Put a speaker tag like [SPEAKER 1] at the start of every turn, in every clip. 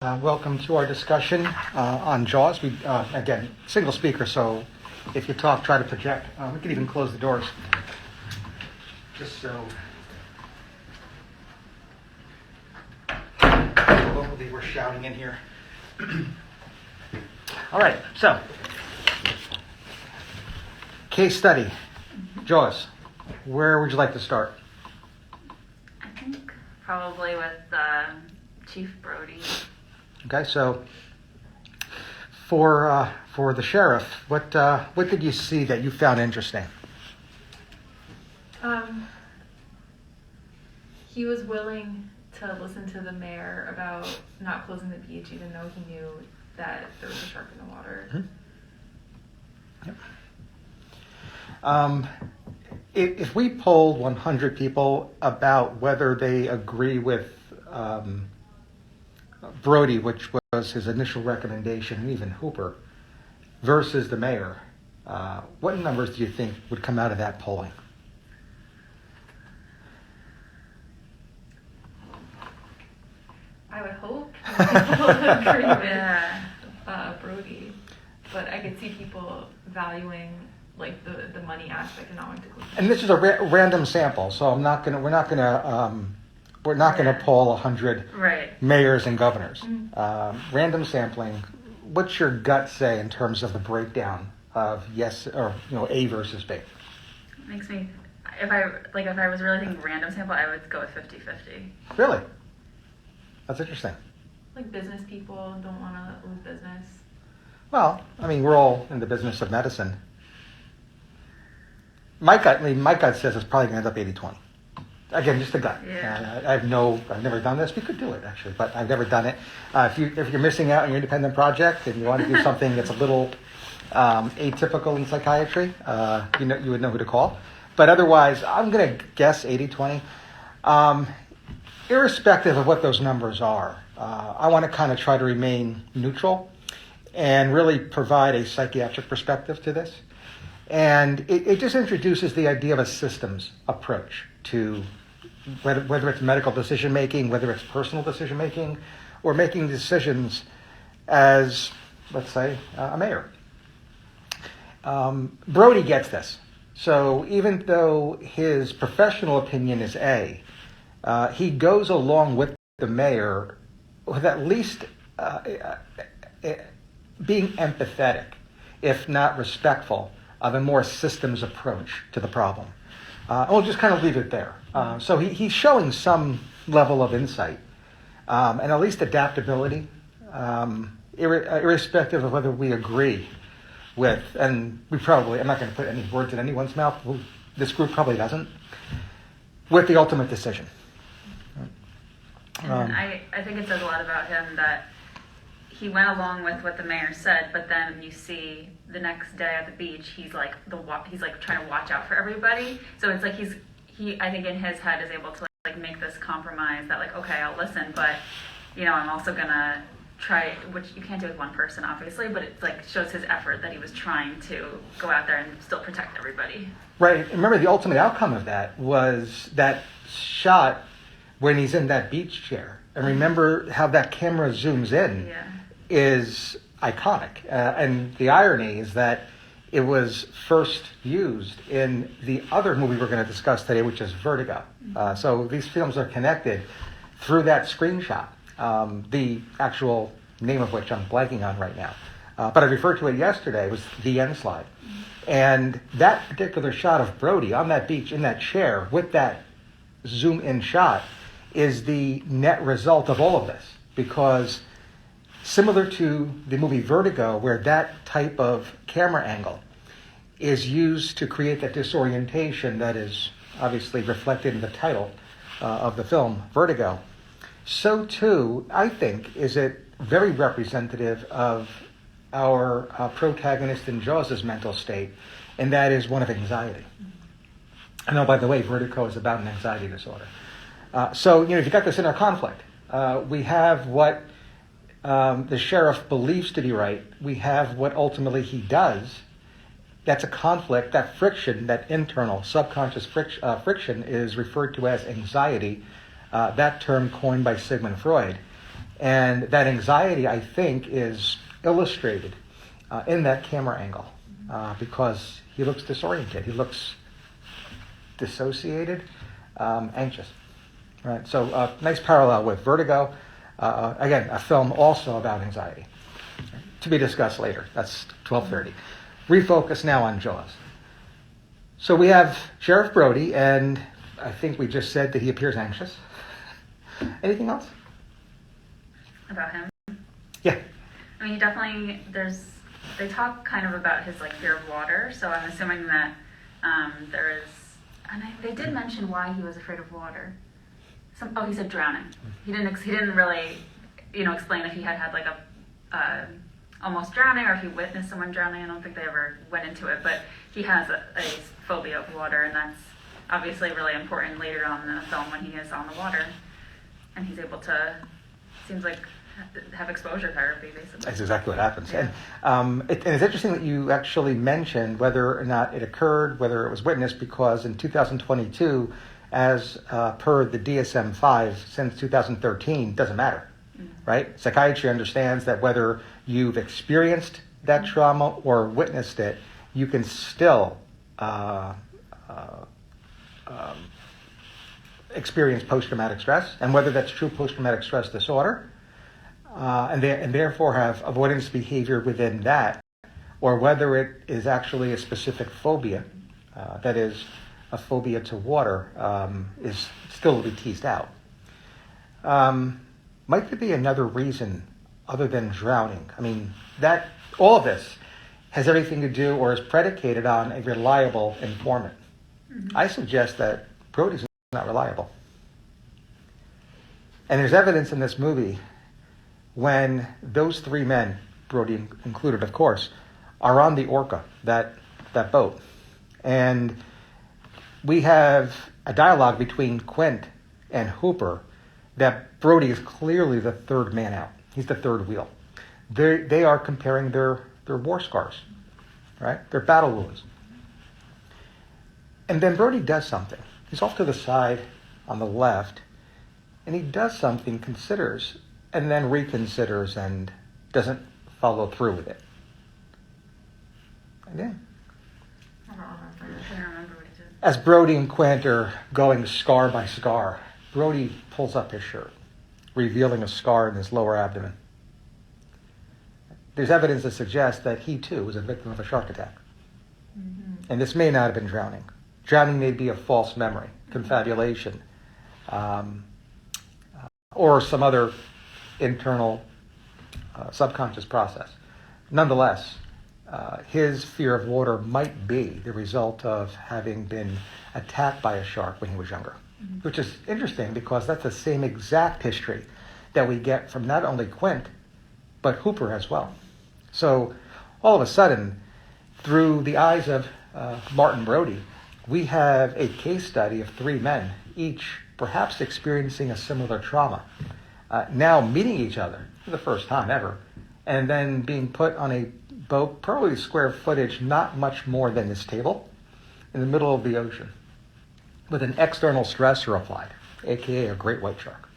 [SPEAKER 1] Welcome to our discussion on JAWS. We again, single speaker, so if you talk, try to project. We can even close the doors, just so hopefully we're shouting in here. All right, so case study, JAWS. Where would you like to start?
[SPEAKER 2] I think probably with Chief Brody.
[SPEAKER 1] Okay, so for the sheriff, what did you see that you found interesting?
[SPEAKER 3] He was willing to listen to the mayor about not closing the beach, even though he knew that there was a shark in the water.
[SPEAKER 1] Mm-hmm. Yep. If we polled 100 people about whether they agree with Brody, which was his initial recommendation, and even Hooper, versus the mayor, what numbers do you think would come out of that polling?
[SPEAKER 3] I would hope people would agree with Brody, but I could see people valuing like the money aspect and not wanting to close.
[SPEAKER 1] And this is a random sample, so we're not gonna poll 100 mayors and governors. Mm-hmm. Random sampling. What's your gut say in terms of the breakdown of yes or A versus B?
[SPEAKER 2] Makes me, if I was really thinking random sample, I would go with 50-50.
[SPEAKER 1] Really? That's interesting.
[SPEAKER 3] Like business people don't want to lose business.
[SPEAKER 1] Well, I mean, we're all in the business of medicine. My gut says it's probably going to end up 80-20. Again, just a gut.
[SPEAKER 2] Yeah.
[SPEAKER 1] I've never done this. We could do it actually, but I've never done it. If you're missing out on your independent project and you want to do something that's a little atypical in psychiatry, you would know who to call. But otherwise, I'm going to guess 80-20. Irrespective of what those numbers are, I want to kind of try to remain neutral and really provide a psychiatric perspective to this. And it just introduces the idea of a systems approach to whether it's medical decision making, whether it's personal decision making, or making decisions as, let's say, a mayor. Brody gets this. So even though his professional opinion is A, he goes along with the mayor with at least being empathetic, if not respectful, of a more systems approach to the problem. We'll just kind of leave it there. So he's showing some level of insight and at least adaptability, irrespective of whether we agree with, and I'm not going to put any words in anyone's mouth, this group probably doesn't, with the ultimate decision.
[SPEAKER 2] And I think it says a lot about him that he went along with what the mayor said, but then you see the next day at the beach, he's like trying to watch out for everybody. So it's like he I think in his head is able to like make this compromise that like, okay, I'll listen, but I'm also gonna try, which you can't do with one person obviously, but it like shows his effort that he was trying to go out there and still protect everybody. Right.
[SPEAKER 1] Remember, the ultimate outcome of that was that shot when he's in that beach chair. And remember how that camera zooms in.
[SPEAKER 2] Yeah. Is
[SPEAKER 1] iconic. And the irony is that it was first used in the other movie we're going to discuss today, which is Vertigo. So these films are connected through that screenshot, the actual name of which I'm blanking on right now. But I referred to it yesterday. It was the end slide. And that particular shot of Brody on that beach in that chair with that zoom in shot is the net result of all of this, because similar to the movie Vertigo, where that type of camera angle is used to create that disorientation that is obviously reflected in the title of the film, Vertigo, so too, I think, is it very representative of our protagonist in Jaws' mental state, and that is one of anxiety. I know, by the way, Vertigo is about an anxiety disorder. So, if you've got this inner conflict, we have what the sheriff believes to be right. We have what ultimately he does. That's a conflict, that friction, that internal subconscious friction is referred to as anxiety, that term coined by Sigmund Freud. And that anxiety, I think, is illustrated in that camera angle because he looks disoriented. He looks dissociated, anxious. Right. So nice parallel with Vertigo. Again, a film also about anxiety. To be discussed later. That's 12:30. Refocus now on Jaws. So we have Sheriff Brody, and I think we just said that he appears anxious. Anything else?
[SPEAKER 2] About him?
[SPEAKER 1] Yeah.
[SPEAKER 2] I mean, he definitely, they talk kind of about his like fear of water, so I'm assuming that there is, and they did mention why he was afraid of water. He said drowning. He didn't really, explain if he had like a almost drowning or if he witnessed someone drowning. I don't think they ever went into it, but he has a phobia of water, and that's obviously really important later on in the film when he is on the water, and he's able to, seems like, have exposure therapy, basically.
[SPEAKER 1] That's exactly what happens.
[SPEAKER 2] Yeah.
[SPEAKER 1] And it's interesting that you actually mentioned whether or not it occurred, whether it was witnessed, because in 2022, as per the DSM-5 since 2013, doesn't matter, right? Psychiatry understands that whether you've experienced that trauma or witnessed it, you can still experience post-traumatic stress, and whether that's true post-traumatic stress disorder, and therefore have avoidance behavior within that, or whether it is actually a specific phobia, that is, a phobia to water, is still to be teased out. Might there be another reason other than drowning? I mean, that all of this has everything to do or is predicated on a reliable informant. Mm-hmm. I suggest that Brody's not reliable. And there's evidence in this movie when those three men, Brody included, of course, are on the Orca, that boat. And we have a dialogue between Quint and Hooper that Brody is clearly the third man out. He's the third wheel. They are comparing their war scars, right? Their battle wounds. And then Brody does something. He's off to the side on the left, and he does something, considers, and then reconsiders and doesn't follow through with it. And yeah.
[SPEAKER 2] I don't remember what he did.
[SPEAKER 1] As Brody and Quint are going scar by scar, Brody pulls up his shirt, revealing a scar in his lower abdomen. There's evidence that suggests that he too was a victim of a shark attack. Mm-hmm. And this may not have been drowning. Drowning may be a false memory, confabulation, or some other internal subconscious process. Nonetheless, his fear of water might be the result of having been attacked by a shark when he was younger, mm-hmm. which is interesting because that's the same exact history that we get from not only Quint, but Hooper as well. So all of a sudden, through the eyes of Martin Brody, we have a case study of three men, each perhaps experiencing a similar trauma, now meeting each other for the first time ever, and then being put on a boat, probably square footage, not much more than this table, in the middle of the ocean, with an external stressor applied, aka a great white shark.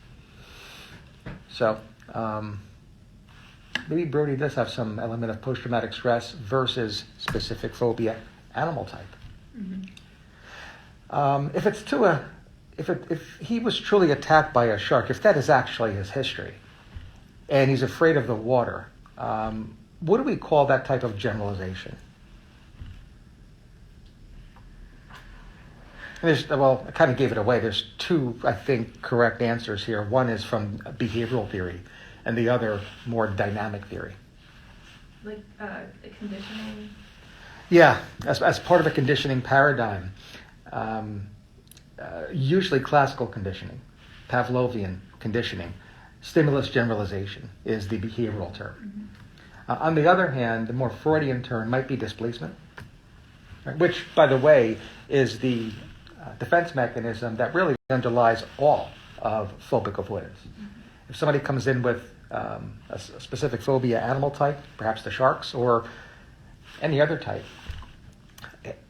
[SPEAKER 1] So, maybe Brody does have some element of post-traumatic stress versus specific phobia animal type. Mm-hmm. If he was truly attacked by a shark, if that is actually his history, and he's afraid of the water, what do we call that type of generalization? I kind of gave it away. There's two, I think, correct answers here. One is from behavioral theory, and the other more dynamic theory.
[SPEAKER 3] Like conditioning? Yeah,
[SPEAKER 1] as part of a conditioning paradigm. Usually classical conditioning, Pavlovian conditioning, stimulus generalization is the behavioral term. Mm-hmm. On the other hand, the more Freudian term might be displacement, right? Which, by the way, is the defense mechanism that really underlies all of phobic avoidance. Mm-hmm. If somebody comes in with a specific phobia animal type, perhaps the sharks, or any other type,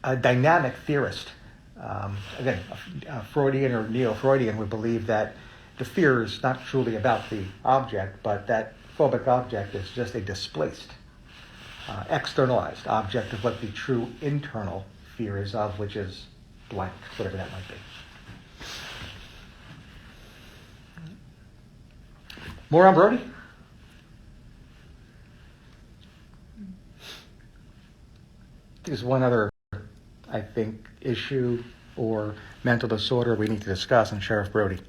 [SPEAKER 1] a dynamic theorist, again, a Freudian or neo-Freudian would believe that the fear is not truly about the object, but that phobic object is just a displaced, externalized object of what the true internal fear is of, which is blank, whatever that might be. More on Brody? There's one other, I think, issue or mental disorder we need to discuss on Sheriff Brody.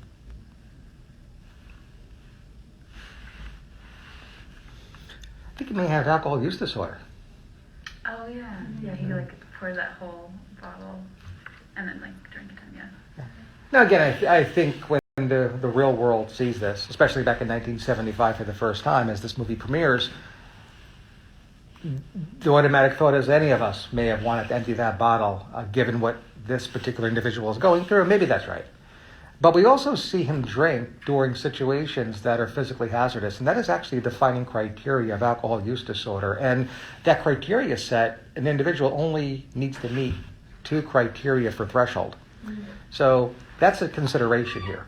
[SPEAKER 1] I think he may have alcohol use disorder.
[SPEAKER 2] Oh yeah, yeah. He like pours that whole bottle and then like drink it. Yeah.
[SPEAKER 1] Now again, I think when the real world sees this, especially back in 1975 for the first time, as this movie premieres, the automatic thought is any of us may have wanted to empty that bottle, given what this particular individual is going through. Maybe that's right. But we also see him drink during situations that are physically hazardous, and that is actually a defining criteria of alcohol use disorder. And that criteria set, an individual only needs to meet 2 criteria for threshold. Mm-hmm. So that's a consideration here,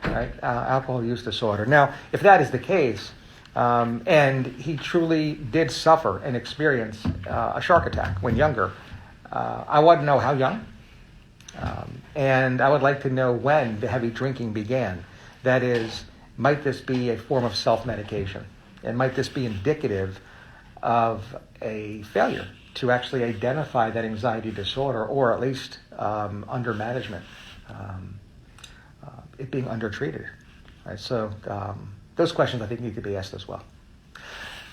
[SPEAKER 1] right? Alcohol use disorder. Now, if that is the case, and he truly did suffer and experience a shark attack when younger, I want to know how young. And I would like to know when the heavy drinking began. That is, might this be a form of self-medication? And might this be indicative of a failure to actually identify that anxiety disorder, or at least under management, it being undertreated? Right? So those questions I think need to be asked as well.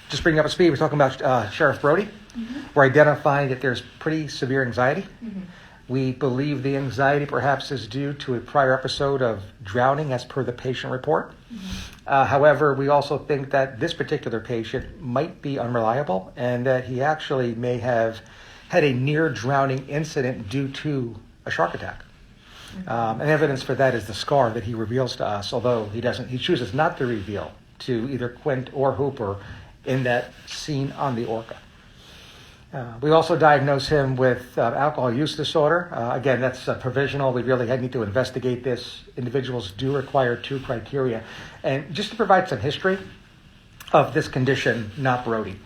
[SPEAKER 1] Just bringing up a speed, we're talking about Sheriff Brody. Mm-hmm. We're identifying that there's pretty severe anxiety. Mm-hmm. We believe the anxiety perhaps is due to a prior episode of drowning as per the patient report. Mm-hmm. However, we also think that this particular patient might be unreliable and that he actually may have had a near drowning incident due to a shark attack. Mm-hmm. And evidence for that is the scar that he reveals to us, although he chooses not to reveal to either Quint or Hooper in that scene on the Orca. We also diagnose him with alcohol use disorder. Again, that's provisional. We really need to investigate this. Individuals do require 2 criteria. And just to provide some history of this condition, not Brody.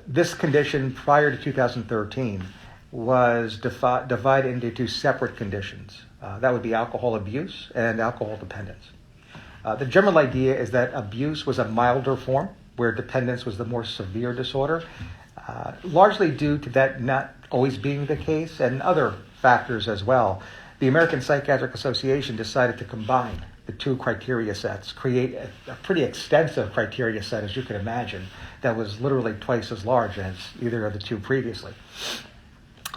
[SPEAKER 1] This condition prior to 2013 was divided into 2 separate conditions. That would be alcohol abuse and alcohol dependence. The general idea is that abuse was a milder form, where dependence was the more severe disorder, largely due to that not always being the case and other factors as well. The American Psychiatric Association decided to combine the 2 criteria sets, create a pretty extensive criteria set, as you can imagine, that was literally twice as large as either of the 2 previously.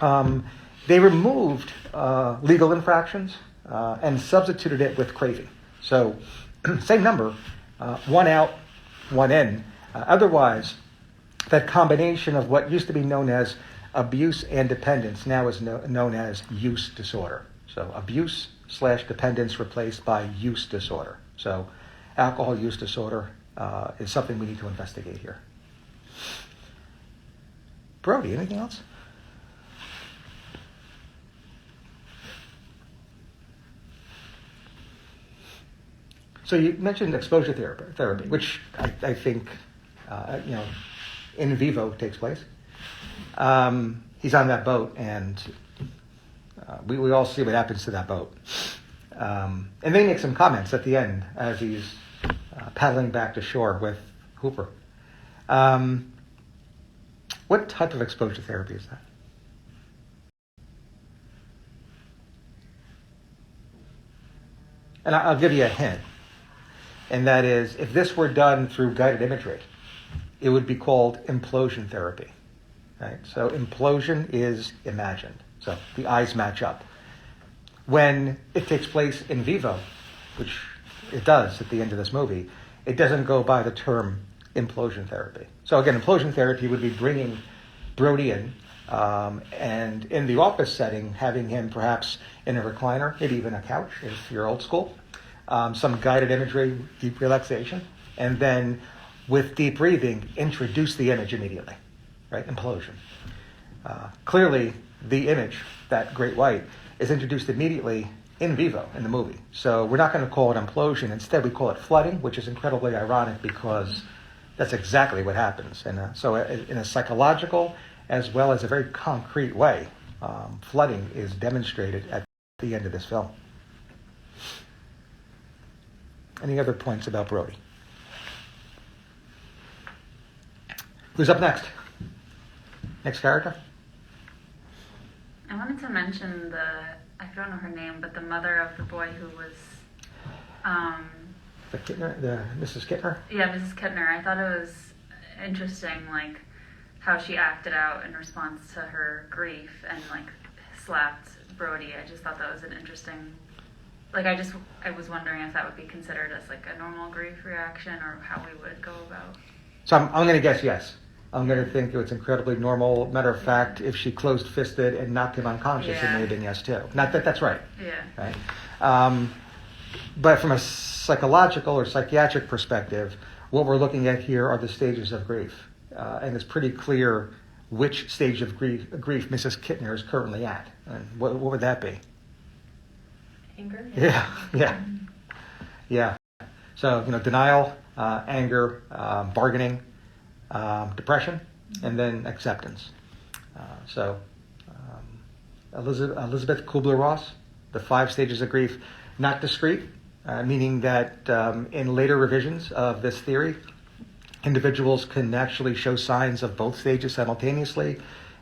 [SPEAKER 1] They removed legal infractions and substituted it with craving. So, same number, 1 out, 1 in. Otherwise, that combination of what used to be known as abuse and dependence now is known as use disorder. So abuse/dependence replaced by use disorder. So alcohol use disorder is something we need to investigate here. Brody, anything else? So you mentioned exposure therapy, which I think, in vivo takes place. He's on that boat, and we all see what happens to that boat. And they make some comments at the end as he's paddling back to shore with Hooper. What type of exposure therapy is that? And I'll give you a hint. And that is, if this were done through guided imagery, it would be called implosion therapy. Right? So implosion is imagined. So the eyes match up. When it takes place in vivo, which it does at the end of this movie, it doesn't go by the term implosion therapy. So again, implosion therapy would be bringing Brody in, and in the office setting, having him perhaps in a recliner, maybe even a couch if you're old school. Some guided imagery, deep relaxation, and then with deep breathing, introduce the image immediately, right? Implosion. Clearly, the image, that great white, is introduced immediately in vivo in the movie. So we're not going to call it implosion. Instead, we call it flooding, which is incredibly ironic because that's exactly what happens. And so in a psychological as well as a very concrete way, flooding is demonstrated at the end of this film. Any other points about Brody? Who's up next? Next character?
[SPEAKER 2] I wanted to mention I don't know her name, but the mother of the boy who was,
[SPEAKER 1] The Mrs. Kittner?
[SPEAKER 2] yeah, Mrs. Kittner. I thought it was interesting, like, how she acted out in response to her grief and, like, slapped Brody. I just thought that was an interesting, like, I was wondering if that would be considered as, like, a normal grief reaction or how we would go about.
[SPEAKER 1] So I'm going to guess yes. I'm going to think it's incredibly normal. Matter of fact, if she closed-fisted and knocked him unconscious, it may have been yes, too. Not that that's right.
[SPEAKER 2] Yeah.
[SPEAKER 1] Right? But from a psychological or psychiatric perspective, what we're looking at here are the stages of grief. And it's pretty clear which stage of grief Mrs. Kittner is currently at. And what would that be?
[SPEAKER 3] Anger?
[SPEAKER 1] Yeah. So, denial, anger, bargaining, depression, and then acceptance. Elizabeth Kubler-Ross, the 5 stages of grief, not discrete, meaning that in later revisions of this theory, individuals can actually show signs of both stages simultaneously.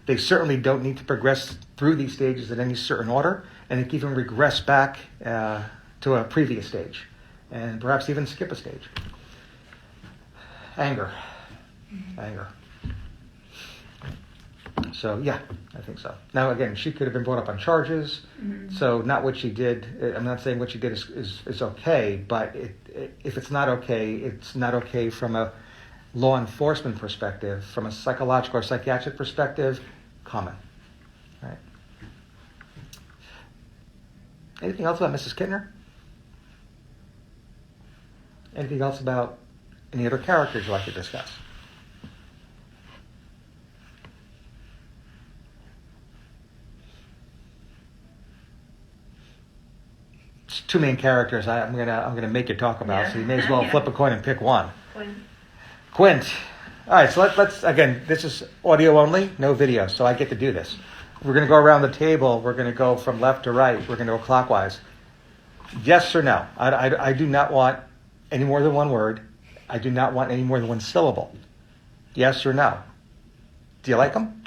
[SPEAKER 1] They certainly don't need to progress through these stages in any certain order, and they can even regress back to a previous stage, and perhaps even skip a stage. Anger. So, yeah, I think so. Now, again, she could have been brought up on charges, so not what she did. I'm not saying what she did is okay, but if it's not okay from a law enforcement perspective, from a psychological or psychiatric perspective, common. Right? Anything else about Mrs. Kittner? Anything else about any other characters you'd like to discuss? It's 2 main characters I'm gonna make you talk about, so you may as well flip a coin and pick one. Quint. All right, so let's again, this is audio only, no video, so I get to do this. We're going to go around the table. We're going to go from left to right. We're going to go clockwise. Yes or no? I do not want any more than one word. I do not want any more than one syllable. Yes or no? Do you like them?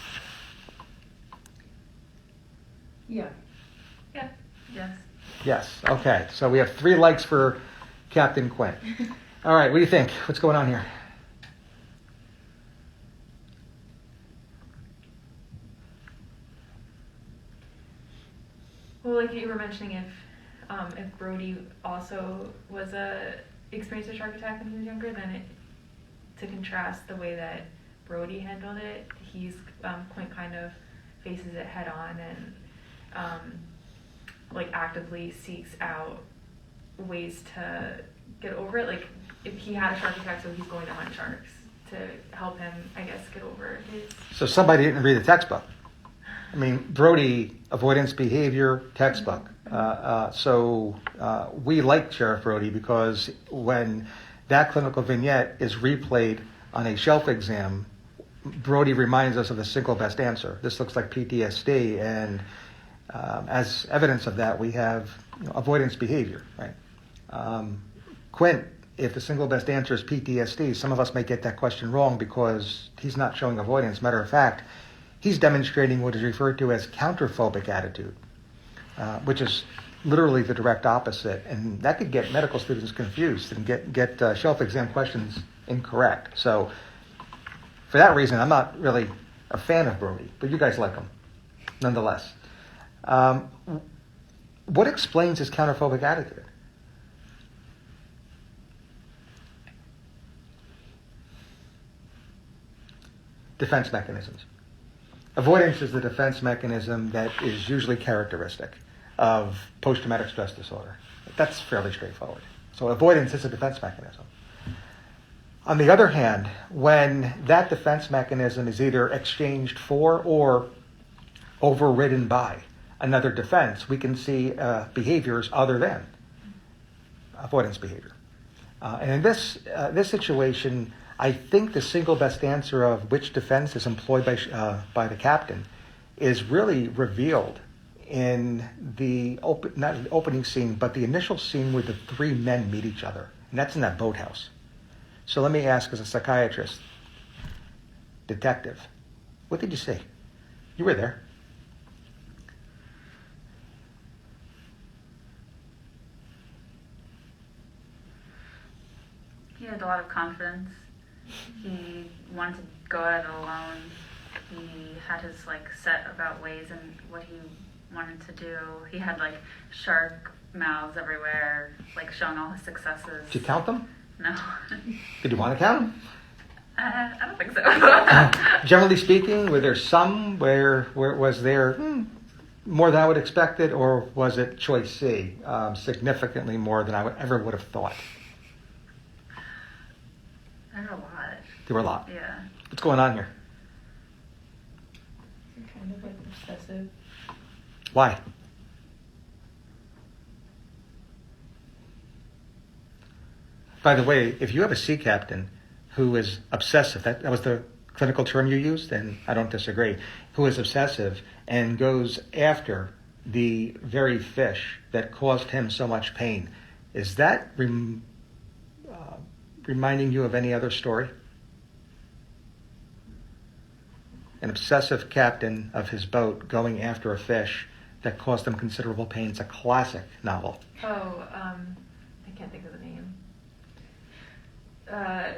[SPEAKER 3] Yeah.
[SPEAKER 2] Yes.
[SPEAKER 1] Yes. Okay. So we have 3 likes for Captain Quint. All right. What do you think? What's going on here?
[SPEAKER 3] Well, like you were mentioning, if Brody also was experienced a shark attack when he was younger, then to contrast the way that Brody handled it, Quint kind of faces it head on and like actively seeks out ways to get over it. Like if he had a shark attack, so he's going to hunt sharks to help him, I guess, get over his.
[SPEAKER 1] So somebody didn't read the textbook. I mean, Brody, avoidance behavior textbook. So we like Sheriff Brody because when that clinical vignette is replayed on a shelf exam, Brody reminds us of the single best answer. This looks like PTSD, and as evidence of that, we have avoidance behavior. Right? Quint, if the single best answer is PTSD, some of us may get that question wrong because he's not showing avoidance. Matter of fact, he's demonstrating what is referred to as counterphobic attitude, which is literally the direct opposite, and that could get medical students confused and get shelf exam questions incorrect. So, for that reason, I'm not really a fan of Brody, but you guys like him, nonetheless. What explains his counterphobic attitude? Defense mechanisms. Avoidance is the defense mechanism that is usually characteristic of post-traumatic stress disorder. That's fairly straightforward. So avoidance is a defense mechanism. On the other hand, when that defense mechanism is either exchanged for or overridden by another defense, we can see behaviors other than avoidance behavior. And in this situation, I think the single best answer of which defense is employed by the captain is really revealed in the not the opening scene, but the initial scene where the three men meet each other, and that's in that boathouse. So let me ask, as a psychiatrist, detective, what did you see? You were there.
[SPEAKER 2] He had a lot of confidence. He wanted to go at it alone. He had his set about ways and what he wanted to do. He had shark mouths everywhere, showing all his successes.
[SPEAKER 1] Did you count them?
[SPEAKER 2] No.
[SPEAKER 1] Did you want to count them?
[SPEAKER 2] I don't think so.
[SPEAKER 1] Generally speaking, were there some where was there more than I would expected, or was it choice C, significantly more than I ever would have thought?
[SPEAKER 2] There were a lot.
[SPEAKER 1] There were a lot.
[SPEAKER 2] Yeah.
[SPEAKER 1] What's going on here?
[SPEAKER 3] You're kind of obsessive.
[SPEAKER 1] Why? By the way, if you have a sea captain who is obsessive, that was the clinical term you used, and I don't disagree, who is obsessive and goes after the very fish that caused him so much pain, is that reminding you of any other story? An obsessive captain of his boat going after a fish that caused him considerable pain. It's a classic novel.
[SPEAKER 3] Oh, I can't think of the name.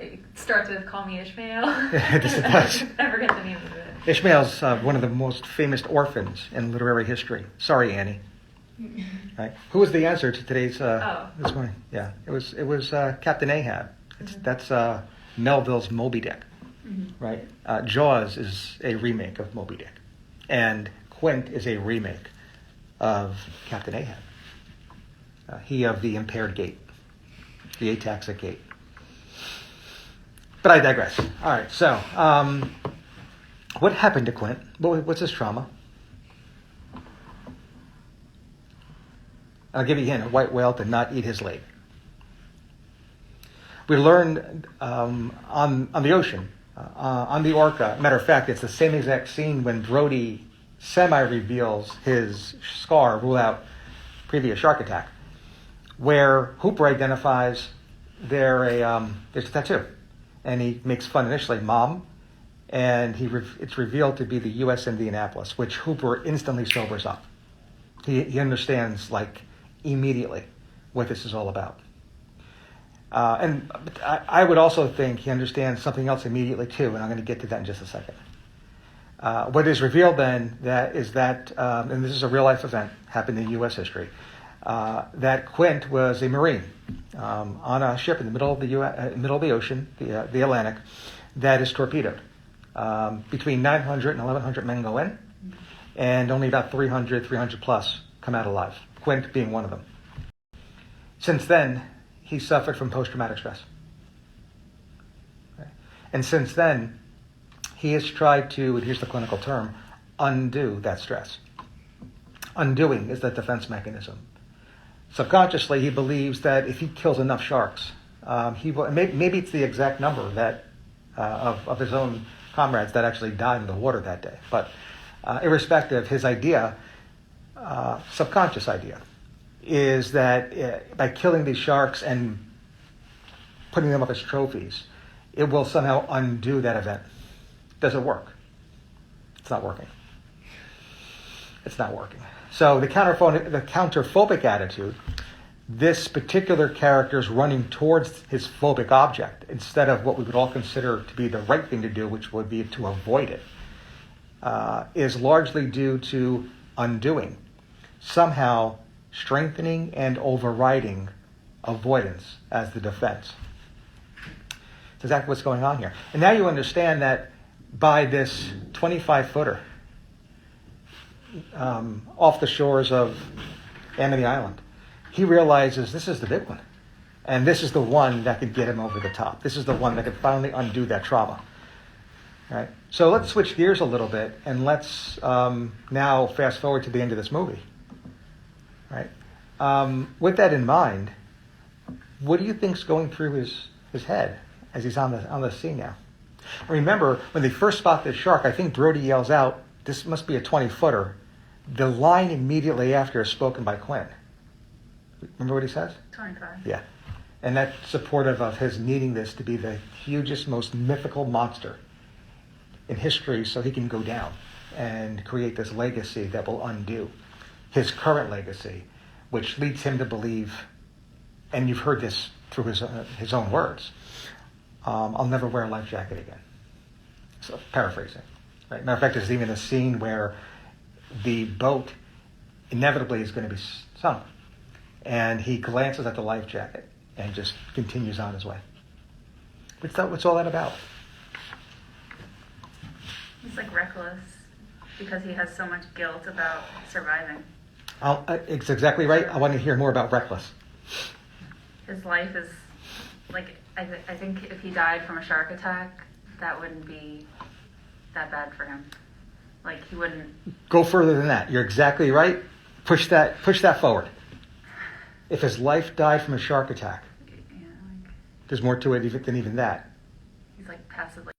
[SPEAKER 3] It starts with "Call Me Ishmael."
[SPEAKER 1] Yes, it does.
[SPEAKER 3] I forget the name of it.
[SPEAKER 1] Ishmael's one of the most famous orphans in literary history. Sorry, Annie. Right? Who was the answer to today's this morning? Yeah, it was Captain Ahab. That's Melville's Moby Dick, right? Jaws is a remake of Moby Dick, and Quint is a remake of Captain Ahab. He of the impaired gait, the ataxic gait. But I digress. All right, so what happened to Quint? What's his trauma? I'll give you a hint. A white whale did not eat his leg. We learned on the ocean, on the Orca. Matter of fact, it's the same exact scene when Brody semi-reveals his scar, rule out previous shark attack, where Hooper identifies there's a tattoo, and he makes fun initially, Mom, and it's revealed to be the U.S. Indianapolis, which Hooper instantly sobers up. He understands immediately what this is all about. And I would also think he understands something else immediately too, and I'm going to get to that in just a second. What is revealed then is that, and this is a real life event, happened in U.S. history, that Quint was a Marine on a ship in the middle of the ocean, the Atlantic, that is torpedoed. Between 900 and 1,100 men go in, and only about 300 plus come out alive, Quint being one of them. Since then, he suffered from post-traumatic stress. Okay. And since then, he has tried to, and here's the clinical term, undo that stress. Undoing is that defense mechanism. Subconsciously, he believes that if he kills enough sharks, he will. Maybe it's the exact number that of his own comrades that actually died in the water that day. But irrespective, his idea, subconscious idea, is that by killing these sharks and putting them up as trophies, it will somehow undo that event. Does it work? It's not working. It's not working. So the counterphobic attitude, this particular character is running towards his phobic object instead of what we would all consider to be the right thing to do, which would be to avoid it, is largely due to undoing, somehow strengthening and overriding avoidance as the defense. That's exactly what's going on here. And now you understand that by this 25-footer off the shores of Amity Island, he realizes this is the big one. And this is the one that could get him over the top. This is the one that could finally undo that trauma. Right. So let's switch gears a little bit, and let's now fast forward to the end of this movie. Right. With that in mind, what do you think's going through his head as he's on the scene now? Remember, when they first spot this shark, I think Brody yells out, "This must be a 20-footer." The line immediately after is spoken by Quinn. Remember what he says?
[SPEAKER 2] 25.
[SPEAKER 1] Yeah. And that's supportive of his needing this to be the hugest, most mythical monster in history so he can go down and create this legacy that will undo his current legacy, which leads him to believe, and you've heard this through his own words, I'll never wear a life jacket again. So paraphrasing. Right? Matter of fact, there's even a scene where the boat inevitably is going to be sunk, and he glances at the life jacket and just continues on his way. What's all that about?
[SPEAKER 2] He's like reckless because he has so much guilt about surviving.
[SPEAKER 1] It's exactly right. I want to hear more about reckless.
[SPEAKER 2] His life is like, I think if he died from a shark attack, that wouldn't be that bad for him. Like, he wouldn't.
[SPEAKER 1] Go further than that. You're exactly right. Push that forward. If his life died from a shark attack, there's more to it than even that.
[SPEAKER 2] He's like passively.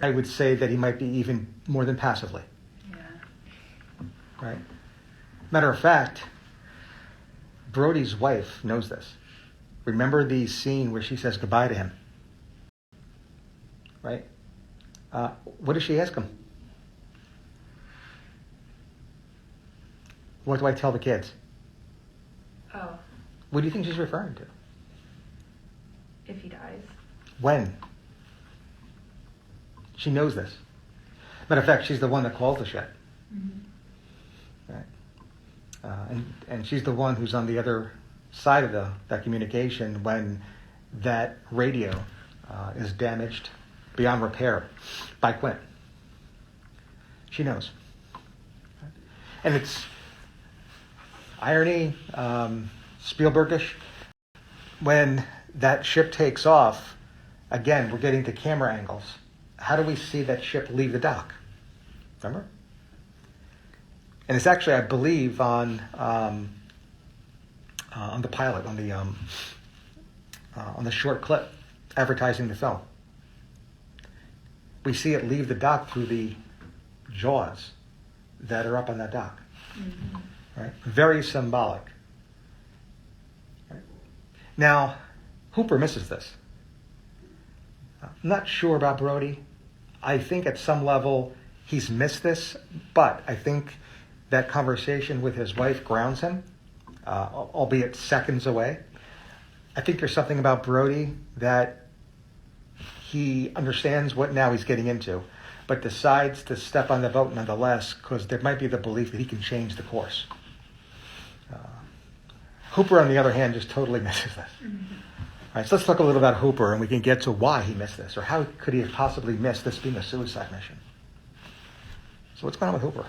[SPEAKER 1] I would say that he might be even more than passively.
[SPEAKER 2] Yeah.
[SPEAKER 1] Right. Matter of fact, Brody's wife knows this. Remember the scene where she says goodbye to him? Right? What does she ask him? What do I tell the kids?
[SPEAKER 3] Oh,
[SPEAKER 1] What do you think she's referring to?
[SPEAKER 3] if he dies.
[SPEAKER 1] When? She knows this. Matter of fact, she's the one that calls the ship.
[SPEAKER 3] Mm-hmm.
[SPEAKER 1] Right? And she's the one who's on the other side of that communication when that radio is damaged beyond repair by Quinn. She knows. And it's irony, Spielbergish. When that ship takes off, again, we're getting to camera angles. How do we see that ship leave the dock? Remember? And it's actually, I believe, on the pilot, on the short clip advertising the film. We see it leave the dock through the jaws that are up on that dock. Mm-hmm. Right? Very symbolic. Right? Now, Hooper misses this. I'm not sure about Brody. I think at some level he's missed this, but I think that conversation with his wife grounds him, albeit seconds away. I think there's something about Brody that he understands what now he's getting into, but decides to step on the boat nonetheless because there might be the belief that he can change the course. Hooper, on the other hand, just totally misses this. Mm-hmm. All right, so let's talk a little about Hooper, and we can get to why he missed this, or how could he have possibly missed this being a suicide mission. So what's going on with Hooper?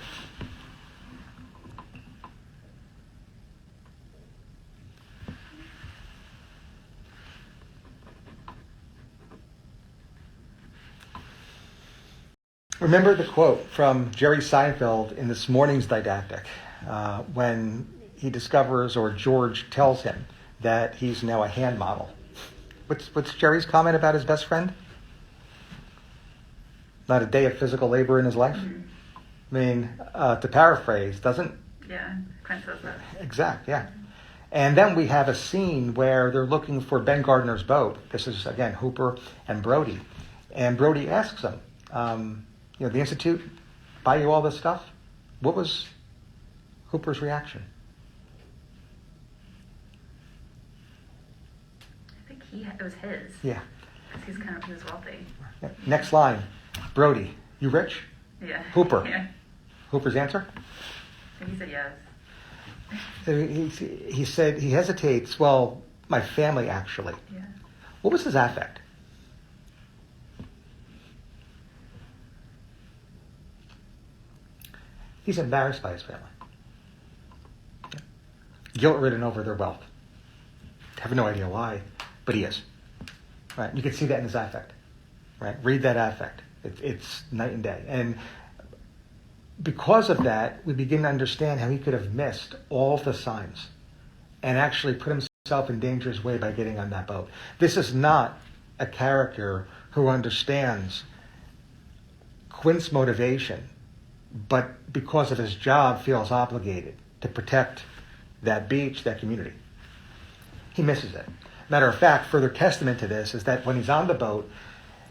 [SPEAKER 1] Remember the quote from Jerry Seinfeld in this morning's didactic when he discovers, or George tells him, that he's now a hand model. What's Jerry's comment about his best friend? Not a day of physical labor in his life? Mm-hmm. I mean, to paraphrase, doesn't...
[SPEAKER 2] Yeah, Quinn says that.
[SPEAKER 1] Exact, yeah. And then we have a scene where they're looking for Ben Gardner's boat. This is, again, Hooper and Brody. And Brody asks him, the Institute buy you all this stuff? What was Hooper's reaction?
[SPEAKER 2] I think it was his.
[SPEAKER 1] Yeah.
[SPEAKER 2] Because he was wealthy.
[SPEAKER 1] Yeah. Next line. Brody, you rich?
[SPEAKER 2] Yeah.
[SPEAKER 1] Hooper.
[SPEAKER 2] Yeah.
[SPEAKER 1] Hooper's answer?
[SPEAKER 2] I think he said yes.
[SPEAKER 1] So he said, he hesitates, well, my family actually.
[SPEAKER 2] Yeah.
[SPEAKER 1] What was his affect? He's embarrassed by his family. Guilt-ridden over their wealth. Have no idea why, but he is. Right? You can see that in his affect. Right? Read that affect. It's night and day. And because of that, we begin to understand how he could have missed all the signs and actually put himself in danger's way by getting on that boat. This is not a character who understands Quint's motivation, but because of his job feels obligated to protect that beach, that community. He misses it. Matter of fact, further testament to this is that when he's on the boat,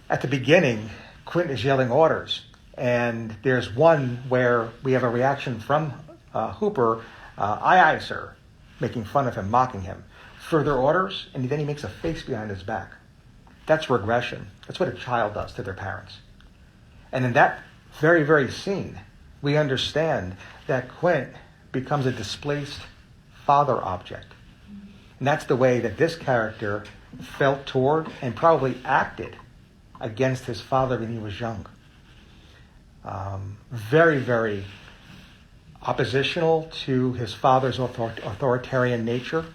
[SPEAKER 1] at the beginning, Quint is yelling orders. And there's one where we have a reaction from Hooper, aye, sir, making fun of him, mocking him. Further orders, and then he makes a face behind his back. That's regression. That's what a child does to their parents. And in that very, very scene, we understand that Quint becomes a displaced father object. And that's the way that this character felt toward and probably acted against his father when he was young. Very, very oppositional to his father's authoritarian nature,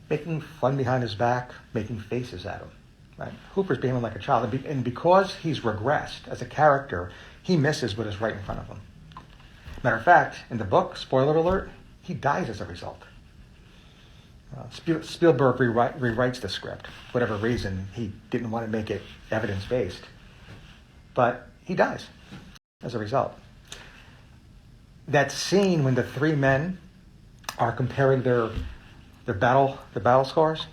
[SPEAKER 1] making fun behind his back, making faces at him. Right? Hooper's behaving like a child, and because he's regressed as a character, he misses what is right in front of him. Matter of fact, in the book, spoiler alert, he dies as a result. Spielberg rewrites the script, for whatever reason. He didn't want to make it evidence-based. But he dies as a result. That scene when the three men are comparing their battle scars,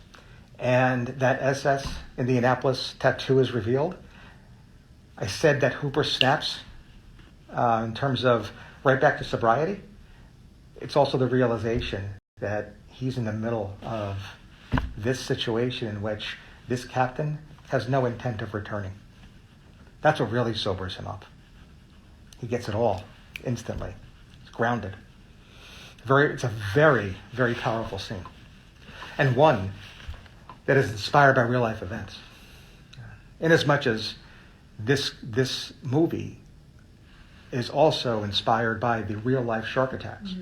[SPEAKER 1] and that SS Indianapolis tattoo is revealed, I said that Hooper snaps in terms of right back to sobriety. It's also the realization that he's in the middle of this situation in which this captain has no intent of returning. That's what really sobers him up. He gets it all instantly. He's grounded. It's a very, very powerful scene. And one that is inspired by real life events. Inasmuch as this movie is also inspired by the real life shark attacks,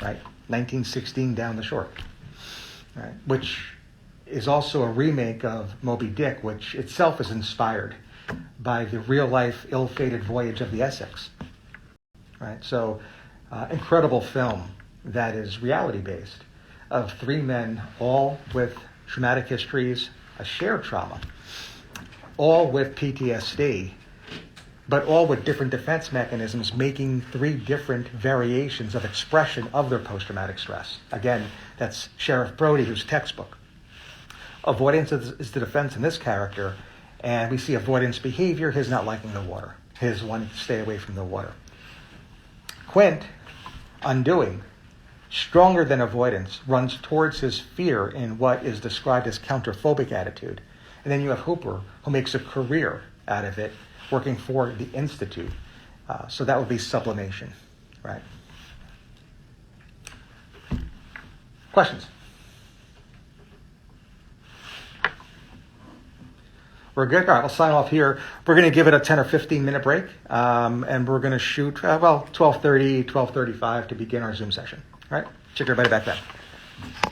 [SPEAKER 1] right? 1916 down the shore, right? Which is also a remake of Moby Dick, which itself is inspired by the real life ill-fated voyage of the Essex, right? So, incredible film that is reality based of three men, all with traumatic histories, a shared trauma, all with PTSD, but all with different defense mechanisms, making three different variations of expression of their post-traumatic stress. Again, that's Sheriff Brody, whose textbook. Avoidance is the defense in this character, and we see avoidance behavior, his not liking the water, his wanting to stay away from the water. Quint, undoing, stronger than avoidance, runs towards his fear in what is described as counterphobic attitude. And then you have Hooper, who makes a career out of it, working for the Institute. So that would be sublimation, right? Questions? We're good? All right, we'll sign off here. We're going to give it a 10 or 15 minute break, and we're going to shoot, 12:30, 12:35 to begin our Zoom session. All right? Check everybody back then.